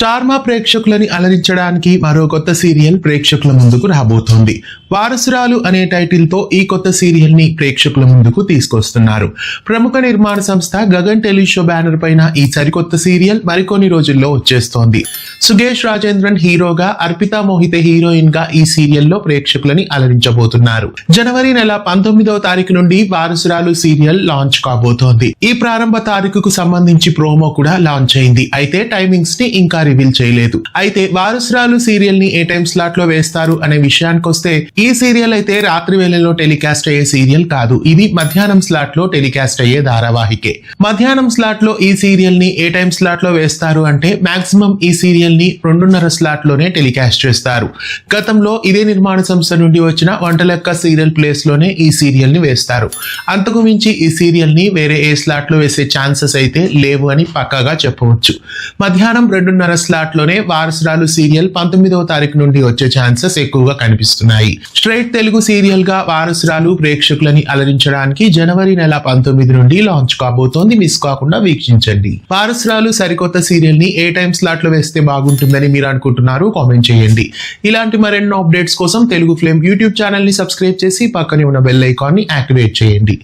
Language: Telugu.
స్టార్ మా ప్రేక్షకులని అలరించడానికి మరో కొత్త సీరియల్ ప్రేక్షకుల ముందుకు రాబోతోంది. వారసురాలు అనే టైటిల్ తో ఈ కొత్త సీరియల్ ని ప్రేక్షకుల ముందుకు తీసుకొస్తున్నారు. ప్రముఖ నిర్మాణ సంస్థ గగన్ టెలిషో బ్యానర్ పైన ఈ సరికొత్త సీరియల్ మరికొన్ని రోజుల్లో వచ్చేస్తోంది. సుగేష్ రాజేంద్రన్ హీరోగా, అర్పితా మోహితే హీరోయిన్ గా ఈ సీరియల్లో ప్రేక్షకులని అలరించబోతున్నారు. జనవరి నెల 19వ తారీఖు నుండి వారసురాలు సీరియల్ లాంచ్ కాబోతోంది. ఈ ప్రారంభ తారీఖుకు సంబంధించి ప్రోమో కూడా లాంచ్ అయింది. అయితే టైమింగ్స్ ని ఇంకా రివీల్ చేయలేదు. అయితే వారసురాలు సీరియల్ ని ఏ టైం స్లాట్ లో వేస్తారు అనే విషయానికి వస్తే, ఈ సీరియల్ అయితే రాత్రి వేళల్లో టెలికాస్ట్ అయ్యే సీరియల్ కాదు. ఇది మధ్యాహ్నం స్లాట్ లో టెలికాస్ట్ అయ్యే ధారావాహికే. మధ్యాహ్నం స్లాట్ లో ఈ సీరియల్ ని ఏ టైం స్లాట్ లో వేస్తారు అంటే, మాక్సిమం ఈ సీరియల్ ని 2:30 స్లాట్ లోనే టెలికాస్ట్ చేస్తారు. గతంలో ఇదే నిర్మాణ సంస్థ నుండి వచ్చిన వంటలెక్క సీరియల్ ప్లేస్ లోనే ఈ సీరియల్ ని వేస్తారు. అంతకు మించి ఈ సీరియల్ ని వేరే ఏ స్లాట్ లో వేసే ఛాన్సెస్ అయితే లేవు అని పక్కాగా చెప్పవచ్చు. మధ్యాహ్నం 2:30 స్లాట్ లోనే వారసురాలు సీరియల్ 19వ తారీఖు నుండి వచ్చే ఛాన్సెస్ ఎక్కువగా కనిపిస్తున్నాయి. స్ట్రైట్ తెలుగు సీరియల్ గా వారసురాలు ప్రేక్షకులని అలరించడానికి జనవరి నెల 19 నుండి లాంచ్ కాబోతోంది. మిస్ కాకుండా వీక్షించండి. వారసురాలు సరికొత్త సీరియల్ ని ఏ టైం స్లాట్ లో వేస్తే బాగుంటుందని మీరు అనుకుంటున్నారు? కామెంట్ చేయండి. ఇలాంటి మరెన్నో అప్డేట్స్ కోసం తెలుగు ఫ్లేమ్ యూట్యూబ్ ఛానల్ ని సబ్స్క్రైబ్ చేసి పక్కనే ఉన్న బెల్ ఐకాన్ ని యాక్టివేట్ చేయండి.